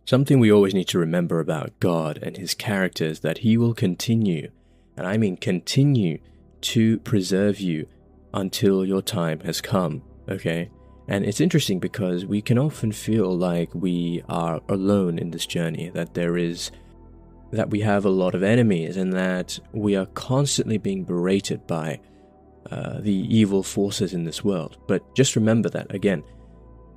Something we always need to remember about God and his character is that he will continue, and I mean continue, to preserve you until your time has come, okay? And it's interesting because we can often feel like we are alone in this journey, that we have a lot of enemies, and that we are constantly being berated by the evil forces in this world. But just remember that, again,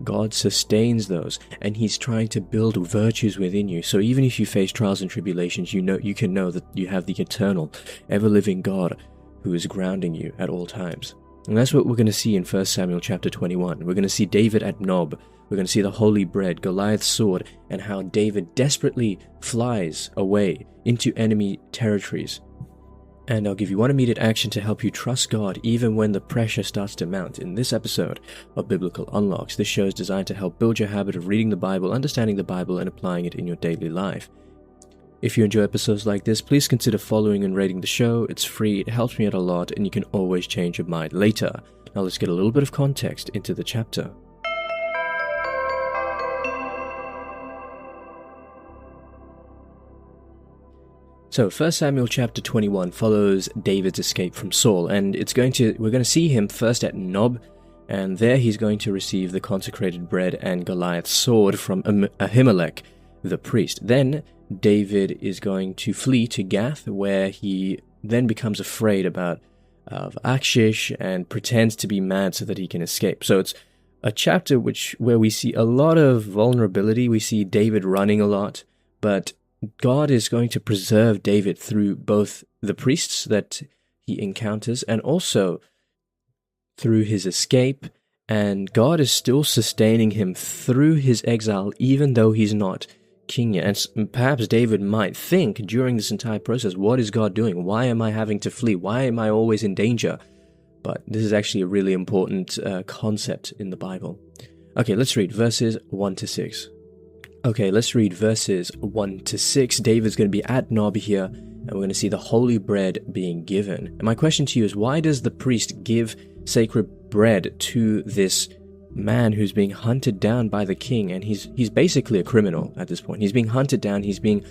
God sustains those, and he's trying to build virtues within you. So even if you face trials and tribulations, you can know that you have the eternal, ever-living God who is grounding you at all times. And that's what we're going to see in 1 Samuel chapter 21. We're going to see David at Nob. We're going to see the holy bread, Goliath's sword, and how David desperately flies away into enemy territories. And I'll give you one immediate action to help you trust God even when the pressure starts to mount in this episode of Biblical Unlocks. This show is designed to help build your habit of reading the Bible, understanding the Bible, and applying it in your daily life. If you enjoy episodes like this, please consider following and rating the show. It's free, it helps me out a lot, and you can always change your mind later. Now let's get a little bit of context into the chapter. So 1 Samuel chapter 21 follows David's escape from Saul, and we're going to see him first at Nob, and there he's going to receive the consecrated bread and Goliath's sword from Ahimelech, the priest. Then David is going to flee to Gath, where he then becomes afraid of Achish and pretends to be mad so that he can escape. So it's a chapter where we see a lot of vulnerability. We see David running a lot, but God is going to preserve David through both the priests that he encounters and also through his escape, and God is still sustaining him through his exile even though he's not king yet. And perhaps David might think during this entire process, what is God doing? Why am I having to flee? Why am I always in danger? But this is actually a really important concept in the Bible. Okay, let's read verses 1 to 6. Okay, let's read verses 1 to 6. David's going to be at Nob here, and we're going to see the holy bread being given. And my question to you is, why does the priest give sacred bread to this man who's being hunted down by the king? And he's basically a criminal at this point. He's being hunted down, he's being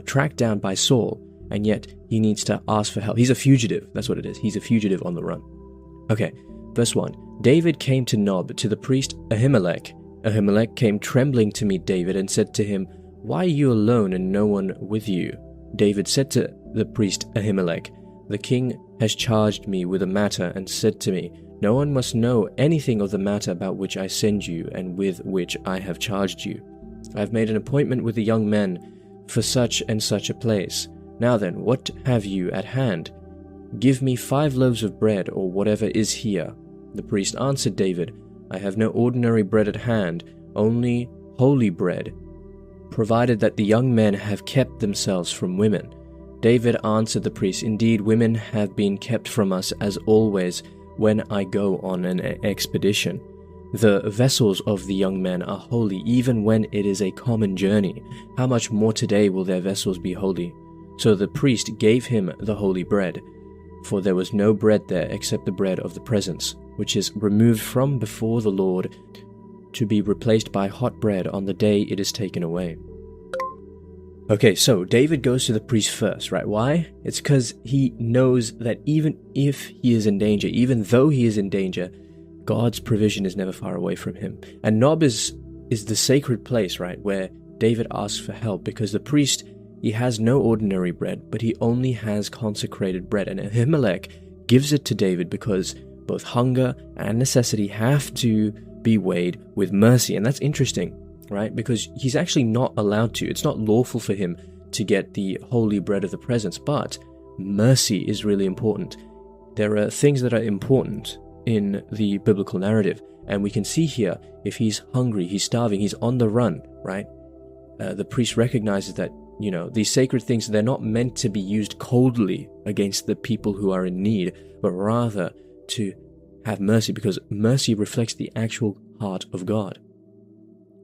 tracked down by Saul, and yet he needs to ask for help. He's a fugitive, that's what it is. He's a fugitive on the run. Okay, verse 1. David came to Nob, to the priest Ahimelech. Ahimelech came trembling to meet David and said to him, "Why are you alone and no one with you?" David said to the priest Ahimelech, "The king has charged me with a matter and said to me, 'No one must know anything of the matter about which I send you and with which I have charged you. I have made an appointment with the young men for such and such a place. Now then, what have you at hand? Give me 5 loaves of bread or whatever is here." The priest answered David, "I have no ordinary bread at hand, only holy bread, provided that the young men have kept themselves from women." David answered the priest, "Indeed, women have been kept from us as always when I go on an expedition. The vessels of the young men are holy, even when it is a common journey. How much more today will their vessels be holy?" So the priest gave him the holy bread, for there was no bread there except the bread of the presence, which is removed from before the Lord to be replaced by hot bread on the day it is taken away. Okay, so David goes to the priest first, right? Why? It's because he knows that even if he is in danger, even though he is in danger, God's provision is never far away from him. And Nob is the sacred place, right, where David asks for help, because the priest, he has no ordinary bread, but he only has consecrated bread. And Ahimelech gives it to David because both hunger and necessity have to be weighed with mercy. And that's interesting, right? Because he's actually not allowed to. It's not lawful for him to get the holy bread of the presence, but mercy is really important. There are things that are important in the biblical narrative, and we can see here, if he's hungry, he's starving, he's on the run, right? The priest recognizes that, these sacred things, they're not meant to be used coldly against the people who are in need, but rather to have mercy, because mercy reflects the actual heart of God.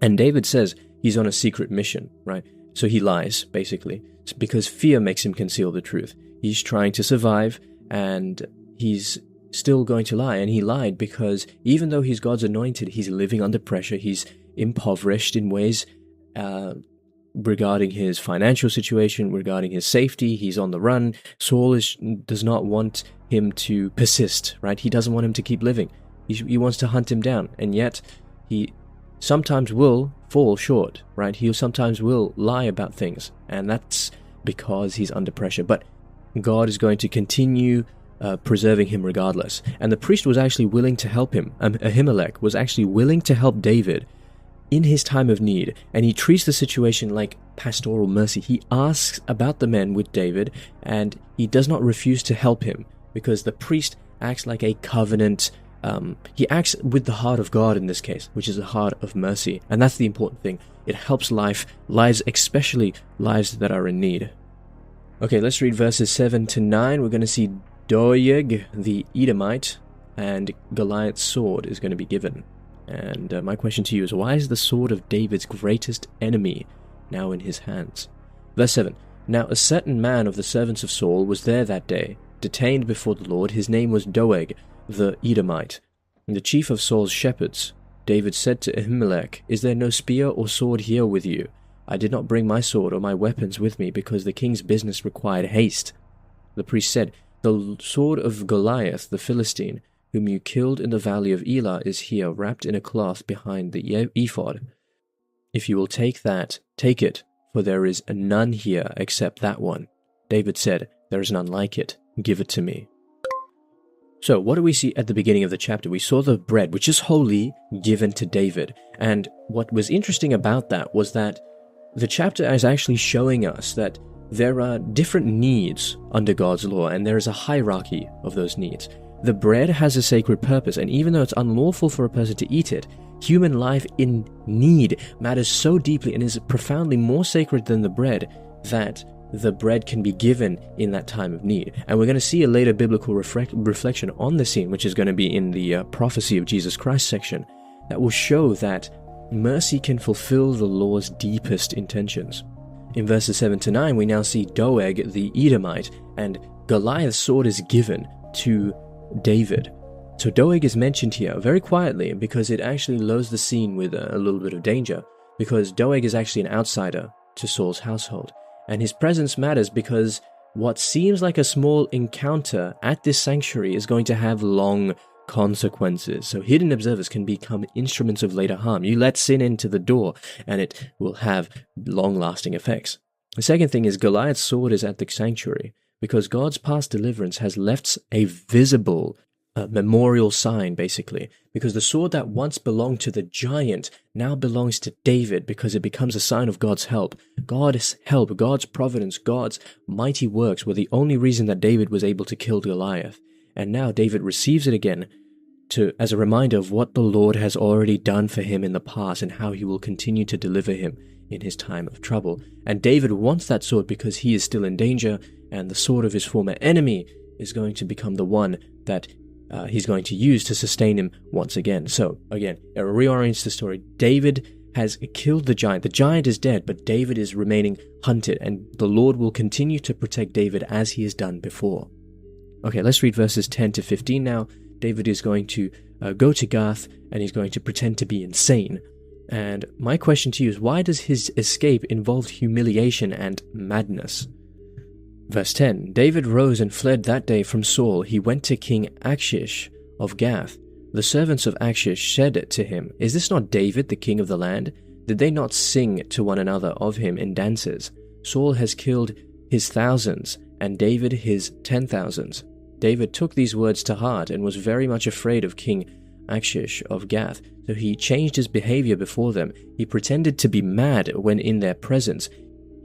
And David says he's on a secret mission, right? So he lies, basically, because fear makes him conceal the truth. He's trying to survive, and he's still going to lie. And he lied because even though he's God's anointed, he's living under pressure. He's impoverished in ways regarding his financial situation, regarding his safety. He's on the run. Saul does not want him to persist, right? He doesn't want him to keep living. He wants to hunt him down, and yet he sometimes will fall short, right? He sometimes will lie about things, and that's because he's under pressure. But God is going to continue preserving him regardless. And the priest was actually willing to help him. Ahimelech was actually willing to help David in his time of need, and he treats the situation like pastoral mercy. He asks about the men with David, and he does not refuse to help him, because the priest acts like a covenant. He acts with the heart of God in this case, which is the heart of mercy, and that's the important thing. It helps lives, especially lives that are in need. Okay, let's read verses 7 to 9. We're going to see Doeg the Edomite, and Goliath's sword is going to be given. And my question to you is, why is the sword of David's greatest enemy now in his hands? Verse 7. Now a certain man of the servants of Saul was there that day, detained before the Lord. His name was Doeg the Edomite, the chief of Saul's shepherds. David said to Ahimelech, "Is there no spear or sword here with you? I did not bring my sword or my weapons with me, because the king's business required haste." The priest said, "The sword of Goliath the Philistine, whom you killed in the valley of Elah, is here, wrapped in a cloth behind the ephod. If you will take that, take it, for there is none here except that one." David said, "There is none like it. Give it to me." So, what do we see at the beginning of the chapter? We saw the bread, which is holy, given to David. And what was interesting about that was that the chapter is actually showing us that there are different needs under God's law, and there is a hierarchy of those needs. The bread has a sacred purpose, and even though it's unlawful for a person to eat it, human life in need matters so deeply and is profoundly more sacred than the bread that the bread can be given in that time of need. And we're going to see a later biblical reflection on the scene, which is going to be in the prophecy of Jesus Christ section, that will show that mercy can fulfill the law's deepest intentions. In verses 7 to 9, we now see Doeg the Edomite, and Goliath's sword is given to David. So Doeg is mentioned here very quietly, because it actually loads the scene with a little bit of danger, because Doeg is actually an outsider to Saul's household, and his presence matters because what seems like a small encounter at this sanctuary is going to have long consequences. So hidden observers can become instruments of later harm. You let sin into the door, and it will have long-lasting effects. The second thing is Goliath's sword is at the sanctuary, because God's past deliverance has left a visible memorial sign, basically, because the sword that once belonged to the giant now belongs to David, because it becomes a sign of God's help. God's help, God's providence, God's mighty works were the only reason that David was able to kill Goliath. And now David receives it again as a reminder of what the Lord has already done for him in the past and how he will continue to deliver him in his time of trouble. And David wants that sword because he is still in danger, and the sword of his former enemy is going to become the one that he's going to use to sustain him once again. So, again, it reorients the story. David has killed the giant. The giant is dead, but David is remaining hunted, and the Lord will continue to protect David as he has done before. Okay, let's read verses 10 to 15 now. David is going to go to Gath, and he's going to pretend to be insane. And my question to you is, why does his escape involve humiliation and madness? Verse 10, David rose and fled that day from Saul. He went to King Achish of Gath. The servants of Achish said to him, "Is this not David, the king of the land? Did they not sing to one another of him in dances? Saul has killed his thousands, and David his 10,000s." David took these words to heart and was very much afraid of King Achish of Gath, so he changed his behavior before them. He pretended to be mad when in their presence.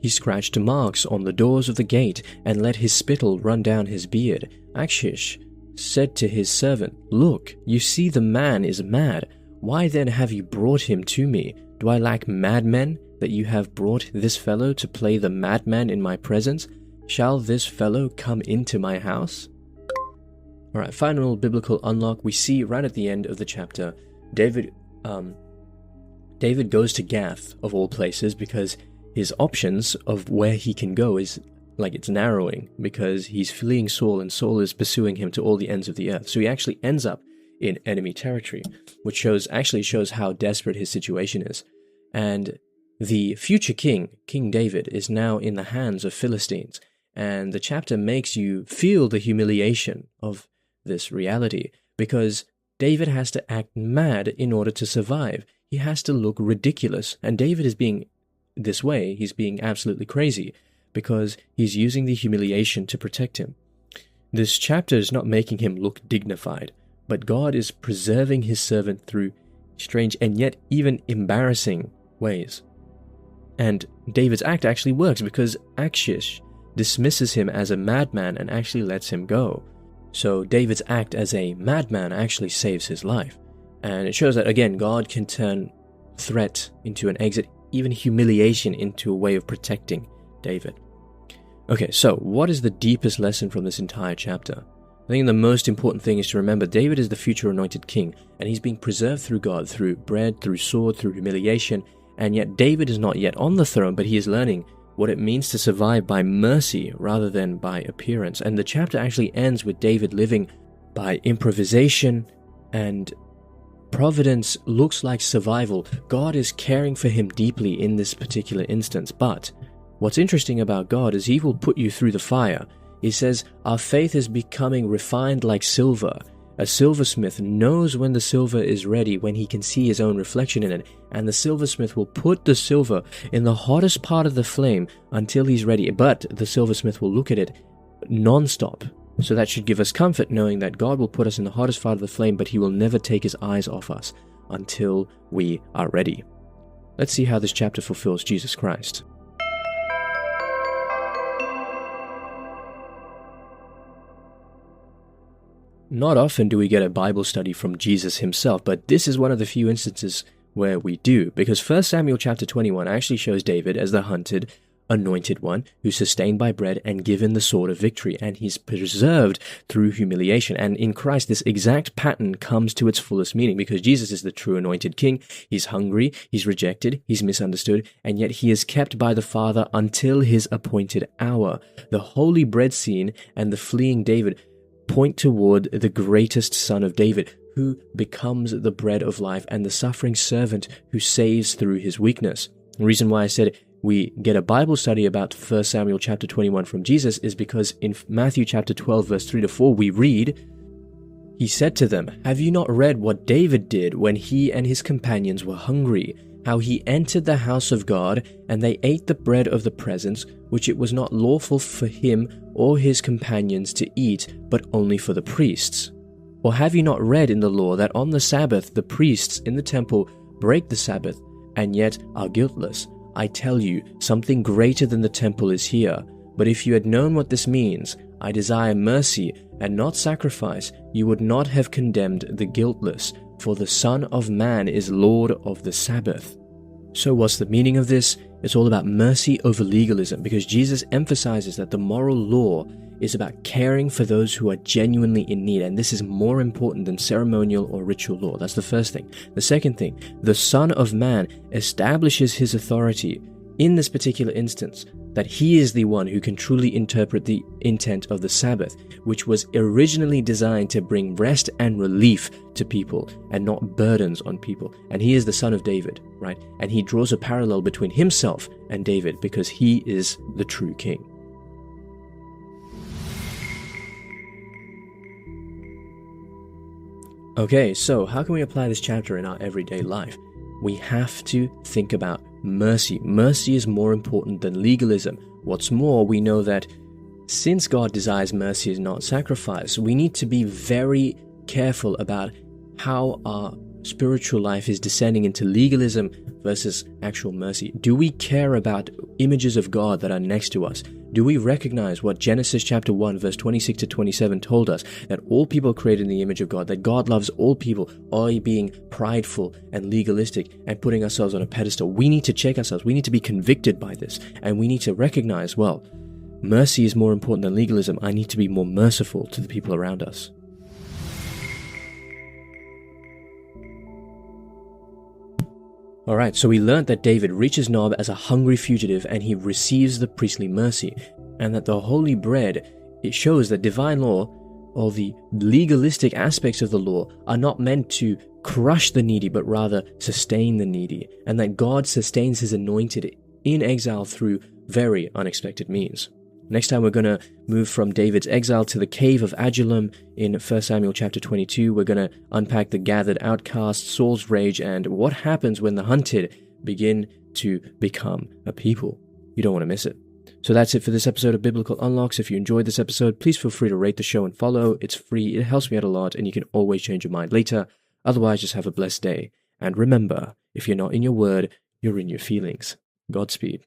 He scratched marks on the doors of the gate and let his spittle run down his beard. Achish said to his servant, "Look, you see the man is mad. Why then have you brought him to me? Do I lack madmen that you have brought this fellow to play the madman in my presence? Shall this fellow come into my house?" Alright, final biblical unlock. We see right at the end of the chapter, David goes to Gath, of all places, because his options of where he can go is, it's narrowing, because he's fleeing Saul, and Saul is pursuing him to all the ends of the earth. So he actually ends up in enemy territory, which shows how desperate his situation is. And the future king, King David, is now in the hands of Philistines, and the chapter makes you feel the humiliation of this reality, because David has to act mad in order to survive. He has to look ridiculous, and David is being this way. He's being absolutely crazy, because he's using the humiliation to protect him. This chapter is not making him look dignified, but God is preserving his servant through strange and yet even embarrassing ways. And David's act actually works, because Achish dismisses him as a madman and actually lets him go. So David's act as a madman actually saves his life. And it shows that, again, God can turn threat into an exit, even humiliation into a way of protecting David. Okay, so what is the deepest lesson from this entire chapter? I think the most important thing is to remember David is the future anointed king, and he's being preserved through God, through bread, through sword, through humiliation, and yet David is not yet on the throne, but he is learning what it means to survive by mercy rather than by appearance. And the chapter actually ends with David living by improvisation, and providence looks like survival. God is caring for him deeply in this particular instance. But what's interesting about God is he will put you through the fire. He says, our faith is becoming refined like silver. A silversmith knows when the silver is ready when he can see his own reflection in it, and the silversmith will put the silver in the hottest part of the flame until he's ready. But the silversmith will look at it non-stop. So that should give us comfort, knowing that God will put us in the hottest part of the flame, but he will never take his eyes off us until we are ready. Let's see how this chapter fulfills Jesus Christ. Not often do we get a Bible study from Jesus himself, but this is one of the few instances where we do, because 1 Samuel chapter 21 actually shows David as the hunted, anointed one who's sustained by bread and given the sword of victory, and he's preserved through humiliation. And in Christ, this exact pattern comes to its fullest meaning, because Jesus is the true anointed king. He's hungry, he's rejected, he's misunderstood, and yet he is kept by the Father until his appointed hour. The holy bread scene and the fleeing David point toward the greatest son of David, who becomes the bread of life and the suffering servant who saves through his weakness. The reason why I said we get a Bible study about 1 Samuel chapter 21 from Jesus is because in Matthew chapter 12 verse 3-4 we read, he said to them, have you not read what David did when he and his companions were hungry, how he entered the house of God, and they ate the bread of the presence, which it was not lawful for him or his companions to eat, but only for the priests? Or have you not read in the law that on the Sabbath the priests in the temple break the Sabbath, and yet are guiltless? I tell you, something greater than the temple is here. But if you had known what this means, I desire mercy and not sacrifice, you would not have condemned the guiltless, for the Son of Man is Lord of the Sabbath. So what's the meaning of this? It's all about mercy over legalism, because Jesus emphasizes that the moral law is about caring for those who are genuinely in need, and this is more important than ceremonial or ritual law. That's the first thing. The second thing, the Son of Man establishes his authority in this particular instance, that he is the one who can truly interpret the intent of the Sabbath, which was originally designed to bring rest and relief to people and not burdens on people. And he is the son of David, right? And he draws a parallel between himself and David because he is the true king. Okay, so how can we apply this chapter in our everyday life? We have to think about mercy. Mercy is more important than legalism. What's more, we know that since God desires mercy and not sacrifice, we need to be very careful about how our spiritual life is descending into legalism versus actual mercy. Do we care about images of God that are next to us? Do we recognize what Genesis chapter 1 verse 26 to 27 told us, that all people are created in the image of God, that God loves all people, all being prideful and legalistic and putting ourselves on a pedestal? We need to check ourselves. We need to be convicted by this, and we need to recognize, well, mercy is more important than legalism. I need to be more merciful to the people around us. Alright, so we learned that David reaches Nob as a hungry fugitive and he receives the priestly mercy, and that the holy bread, it shows that divine law or the legalistic aspects of the law are not meant to crush the needy, but rather sustain the needy, and that God sustains his anointed in exile through very unexpected means. Next time we're going to move from David's exile to the cave of Adullam in 1 Samuel chapter 22. We're going to unpack the gathered outcasts, Saul's rage, and what happens when the hunted begin to become a people. You don't want to miss it. So that's it for this episode of Biblical Unlocks. If you enjoyed this episode, please feel free to rate the show and follow. It's free, it helps me out a lot, and you can always change your mind later. Otherwise, just have a blessed day. And remember, if you're not in your word, you're in your feelings. Godspeed.